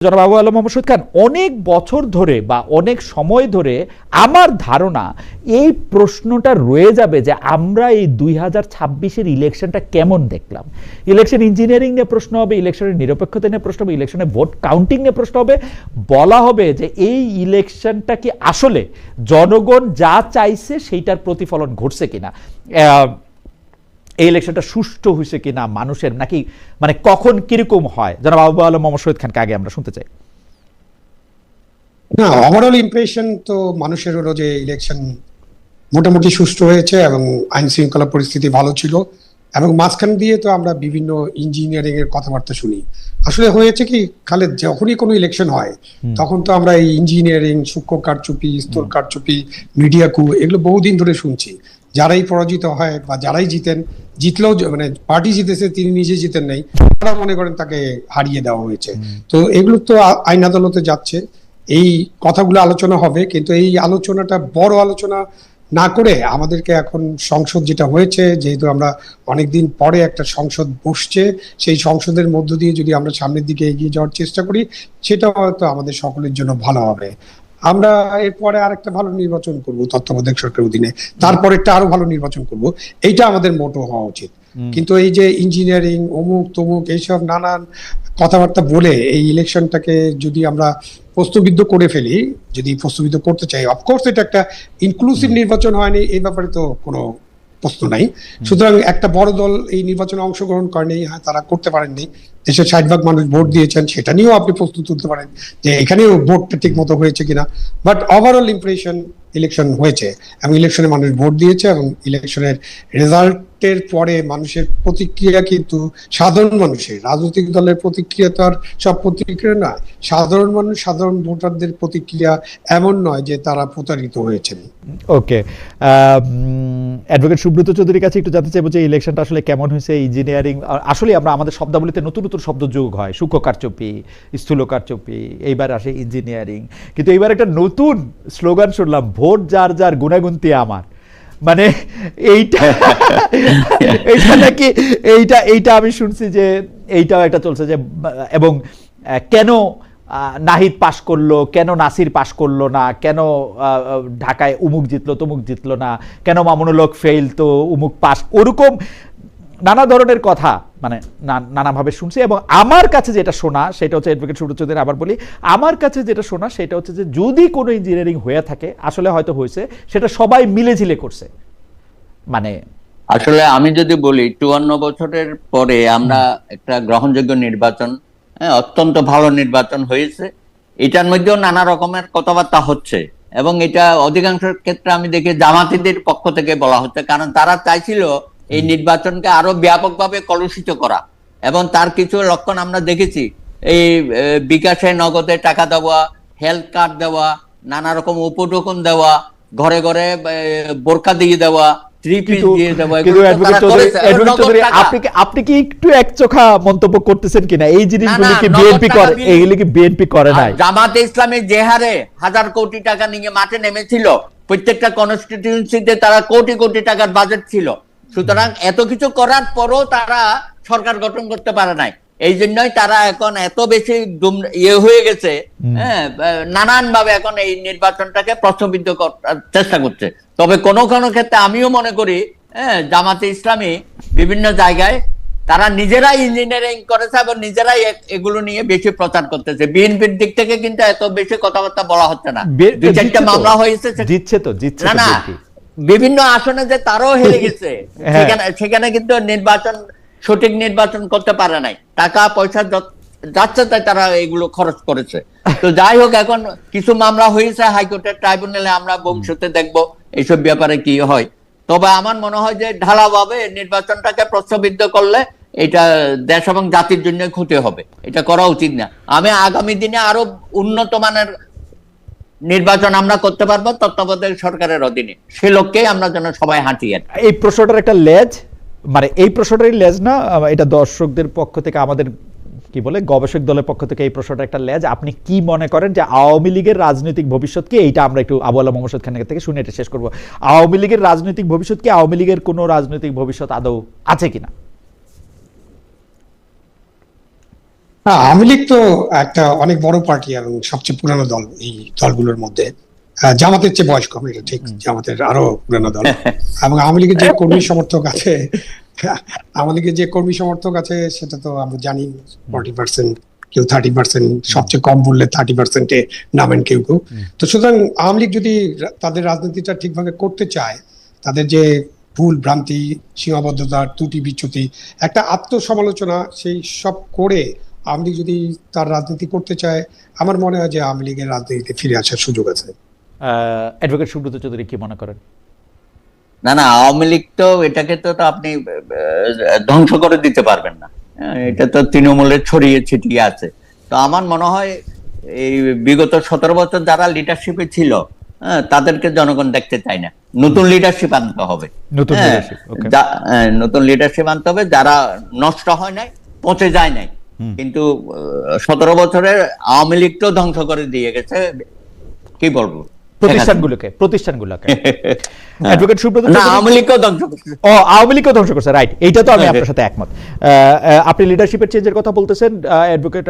জনাব আবু আলম মোহাম্মদ শহীদ খান, অনেক বছর ধরে বা অনেক সময় ধরে আমার ধারণা এই প্রশ্নটা রয়ে যাবে যে আমরা এই 2026-এর ইলেকশনটা কেমন দেখলাম। ইলেকশন ইঞ্জিনিয়ারিং নিয়ে প্রশ্ন হবে, ইলেকশনের নিরপেক্ষতা নিয়ে প্রশ্ন হবে, ইলেকশনে ভোট কাউন্টিং নিয়ে প্রশ্ন হবে। বলা হবে যে এই ইলেকশনটা কি আসলে জনগণ যা চাইছে সেইটার প্রতিফলন ঘটছে কিনা, এই ইলেকশনটা সুষ্ঠু হয়েছে কিনা মানুষের, নাকি মানে কখন কিরকম হয়। জনাব আবু আলম মোহাম্মদ শহীদ খানকে আগে আমরা শুনতে চাই। না, ওভারঅল ইমপ্রেশন তো মানুষের হলো যে ইলেকশন মোটামুটি সুষ্ঠু হয়েছে এবং আইন শৃঙ্খলা পরিস্থিতি ভালো ছিল, এবং মাঝখান দিয়ে তো আমরা বিভিন্ন ইঞ্জিনিয়ারিং এর কথাবার্তা শুনি। আসলে হয়েছে কি খালেদ, যখনই কোনো ইলেকশন হয় তখন তো আমরা এই ইঞ্জিনিয়ারিং, সূক্ষ্ম কারচুপি, স্থূল কারচুপি, মিডিয়া কু, এগুলো বহুদিন ধরে শুনছি। যারাই পরাজিত হয় বা যারাই জিতলেও মানে পার্টি জিতেছে, তিনি নিজে জিতেন নাই, তারা মনে করেন তাকে হারিয়ে দেওয়া হয়েছে। তো এগুলো তো আইন আদালতে যাচ্ছে, এই কথাগুলো আলোচনা হবে, কিন্তু এই আলোচনাটা বড় আলোচনা না করে আমাদেরকে এখন সংসদ যেটা হয়েছে, যেহেতু আমরা অনেকদিন পরে একটা সংসদ বসছে, সেই সংসদের মধ্য দিয়ে যদি আমরা সামনের দিকে এগিয়ে যাওয়ার চেষ্টা করি, সেটা হয়তো আমাদের সকলের জন্য ভালো হবে। আমরা এরপরে আরেকটা ভালো নির্বাচন করব তত্ত্বাবধায়ক সরকারের অধীনে, তারপরে একটা আরো ভালো নির্বাচন করব, এইটা আমাদের মোটো হওয়া উচিত। কিন্তু এই যে ইঞ্জিনিয়ারিং, অমুক তমুক, এইসব নানান কথাবার্তা বলে এই ইলেকশনটাকে যদি আমরা প্রশ্নবিদ্ধ করে ফেলি, যদি প্রশ্নবিদ্ধ করতে চাই, অফকোর্স এটা একটা ইনক্লুসিভ নির্বাচন হয়নি, এই ব্যাপারে তো কোনো প্রশ্ন নাই। সুতরাং একটা বড় দল এই নির্বাচনে অংশগ্রহণ করেনি, হ্যাঁ তারা করতে পারেননি, দেশের 60% মানুষ ভোট দিয়েছেন, সেটা নিয়েও আপনি প্রশ্ন তুলতে পারেন যে এখানেও ভোটটা ঠিক মতো হয়েছে কিনা। বাট ওভারঅল ইমপ্রেশন ইলেকশন হয়েছে, এবং ইলেকশনে মানুষ ভোট দিয়েছে, এবং ইলেকশনের রেজাল্টের পরে মানুষের প্রতিক্রিয়া কিন্তু সাধারণ মানুষের, রাজনৈতিক দলের প্রতিক্রিয়া তো আর সব প্রতিক্রিয়া নয়, সাধারণ মানুষ, সাধারণ ভোটারদের প্রতিক্রিয়া এমন নয় যে তারা প্রতারিত হয়েছেন। ওকে, অ্যাডভোকেট সুব্রত চৌধুরীর কাছে একটু জানতে চাইবো যে ইলেকশনটা আসলে কেমন হয়েছে। ইঞ্জিনিয়ারিং, আসলে আমরা আমাদের শব্দাবলিতে নতুন নতুন শব্দ যোগ হয়, সূক্ষ্ম কারচুপি, স্থূল কারচুপি, এইবার আসে ইঞ্জিনিয়ারিং, কিন্তু এইবার একটা নতুন স্লোগান শুনলাম, ভোট যার যার গুণাগুন্তি আমার। মানে এইটা এইটা নাকি এইটা আমি শুনছি যে এইটাও একটা চলছে যে, এবং কেন নাহিদ পাশ করলো, কেন নাসির পাশ করলো না, কেন ঢাকায় উমুক জিতলো তমুক জিতলো না, কেন মামুনুল হক ফেল তো উমুক পাশ, ওরকম নানা ধরনের কথা মানে নানাভাবে শুনছি। এবং আমার কাছে যেটা শোনা সেটা হচ্ছে, অ্যাডভোকেট সুব্রত চৌধুরী আবার বলি, আমার কাছে যেটা শোনা সেটা হচ্ছে যে যদি কোনো ইঞ্জিনিয়ারিং হয়ে থাকে, আসলে হয়তো হয়েছে, সেটা সবাই মিলেঝিলে করছে। মানে আসলে আমি যদি বলি 54 বছরের পরে আমরা একটা গ্রহণযোগ্য নির্বাচন, অত্যন্ত ভালো নির্বাচন হয়েছে, এটার মধ্যেও নানা রকমের কথাবার্তা হচ্ছে, এবং এটা অধিকাংশ ক্ষেত্রে আমি দেখি জামাতিদের পক্ষ থেকে বলা হচ্ছে, কারণ তারা চাইছিল এই নির্বাচনকে আরো ব্যাপকভাবে কলুষিত করা। এবং তার কিছু লক্ষণ আমরা দেখেছি, এই বিকাশে নগদে টাকা দেওয়া, হেলথ কার্ড দেওয়া, নানা রকম উপটোকন দেওয়া, ঘরে ঘরে বোরকা দিয়ে দেওয়া, আপনি কি একটু একচোখা মন্তব্য করতেছেন কিনা এই জিনিসগুলি কি বিএনপি করে? এইগুলি কি বিএনপি করে নাই? জামাতে ইসলামী যে হারে 1000 কোটি টাকা নিয়ে মাঠে নেমেছিল, প্রত্যেকটা কনস্টিটিউয়েন্সিতে তারা কোটি কোটি টাকার বাজেট ছিল, সুতরাং এত কিছু করার পরও তারা সরকার গঠন করতে পারে নাই। এই জন্যই তারা এখন এত বেশি ইয়ে হয়ে গেছে, নানান ভাবে এখন এই নির্বাচনটাকে প্রশ্নবিদ্ধ করার চেষ্টা করছে। তবে কোন কোন ক্ষেত্রে আমিও মনে করি জামাতে ইসলামী বিভিন্ন জায়গায় তারা নিজেরাই ইঞ্জিনিয়ারিং করেছে এবং নিজেরাই এগুলো নিয়ে বেশি প্রচার করতেছে। বিএনপির দিক থেকে কিন্তু এত বেশি কথাবার্তা বলা হচ্ছে না, 2-4টা মামলা হয়েছে, না না বিভিন্ন আসনে যে তারাও হেরে গেছে, সেখানে কিন্তু সঠিক নির্বাচন করতে পারে নাই, টাকা পয়সা যাচ্ছে তাই তারা এগুলো খরচ করেছে। তো যাই হোক, এখন কিছু মামলা হয়েছে হাইকোর্টের ট্রাইব্যুনালে, আমরা ভবিষ্যতে দেখবো এইসব ব্যাপারে কি হয়। তবে আমার মনে হয় যে ঢালাভাবে নির্বাচনটাকে প্রশ্নবিদ্ধ করলে এটা দেশ এবং জাতির জন্য ক্ষতি হবে, এটা করা উচিত না। আমি আগামী দিনে আরো উন্নত মানের নির্বাচন আমরা করতে পারবো তত্ত্বাবধায়ক সরকারের অধীনে, সে লক্ষ্যেই আমরা যেন সবাই হাঁটি। এই প্রশ্নটার একটা লেজ, মানে এই প্রশ্নটারই লেজ না, এটা দর্শকদের পক্ষ থেকে, আমাদের কি বলে গবেষক দলের পক্ষ থেকে এই প্রশ্নটা একটা লেজ। আপনি কি মনে করেন যে আওয়ামী লীগের রাজনৈতিক ভবিষ্যৎ কি? এইটা আমরা একটু আবু আলম মোহাম্মদ খানের থেকে শুনে এটা শেষ করবো। আওয়ামী লীগের রাজনৈতিক ভবিষ্যৎ কি? আওয়ামী লীগের কোনো রাজনৈতিক ভবিষ্যৎ আদৌ আছে কিনা? আওয়ামী লীগ তো একটা অনেক বড় পার্টি এবং সবচেয়ে পুরানো দল এই দলগুলোর মধ্যে। জামাতের চেয়ে বয়স কম, এটা ঠিক, জামাতের আরো পুরানো দল। এবং আওয়ামী লীগের যে কর্মী সমর্থক আছে, আওয়ামী লীগের যে কর্মী সমর্থক আছে সেটা তো আমরা জানি 40%, কেউ 30%, সবচেয়ে কম বললে 30%-এ নামেন কেউ কেউ। তো সুতরাং আওয়ামী লীগ যদি তাদের রাজনীতিটা ঠিকভাবে করতে চায়, তাদের যে ভুল ভ্রান্তি, সীমাবদ্ধতা, ত্রুটি বিচ্যুতি, একটা আত্মসমালোচনা, সেই সব করে আওয়ামী লীগ যদি তার রাজনীতি করতে চায়, আমার মনে হয় যে আওয়ামী লীগের রাজনীতিতে ফিরে আসার সুযোগ আছে। অ্যাডভোকেট সুব্রত চৌধুরী কি মনে করেন? না না, আওয়ামী লীগ তো এটাকে তো আপনি ধ্বংস করে দিতে পারবেন না। এটা তো তৃণমূলের ছড়িয়ে ছিটিয়ে আছে। তো আমার মনে হয় এই বিগত 17 বছর যারা লিডারশিপে ছিল, তাদেরকে জনগণ দেখতে চায় না। নতুন লিডারশিপ আনতে হবে, নতুন leadership, okay. নতুন লিডারশিপ আনতে হবে, যারা নষ্ট হয় নাই, পচে যায় নাই। কিন্তু 17 বছরের আওয়ামী লীগ তো ধ্বংস করে দিয়ে গেছে, কি বলবো, প্রতিষ্ঠানগুলোকে অ্যাডভোকেট সুব্রত না, আওয়ামী লীগকেও ধ্বংস করছে। আওয়ামী লীগকেও ধ্বংস করছে, রাইট। এইটা তো আমি আপনার সাথে একমত। আপনি লিডারশিপের চেঞ্জের কথা বলতেছেন, অ্যাডভোকেট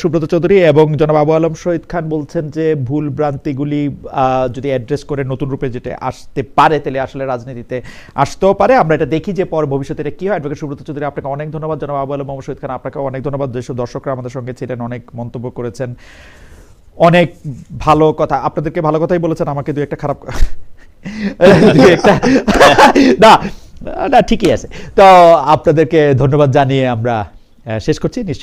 সুব্রত চৌধুরী এবং জনাব আবু আলম শহীদ খান বলছেন যে ভুল ভ্রান্তিগুলি যদি অ্যাড্রেস করে নতুন রূপে যেটা আসতে পারে, তাহলে আসলে রাজনীতিতে আসতেও পারে। আমরা এটা দেখি যে পর ভবিষ্যতে এটা কি হয়। অ্যাডভোকেট সুব্রত চৌধুরী, আপনাকে অনেক ধন্যবাদ। জনাব আবু আলম শহীদ খান, আপনাকে অনেক ধন্যবাদ। যেসব দর্শকরা আমাদের সঙ্গে ছিলেন, অনেক মন্তব্য করেছেন, অনেক ভালো কথা, আপনাদেরকে ভালো কথাই বলেছেন, আমাকে দুই একটা খারাপ না না ঠিকই আছে। তো আপনাদেরকে ধন্যবাদ জানিয়ে আমরা শেষ করছি। নিশ্চয়ই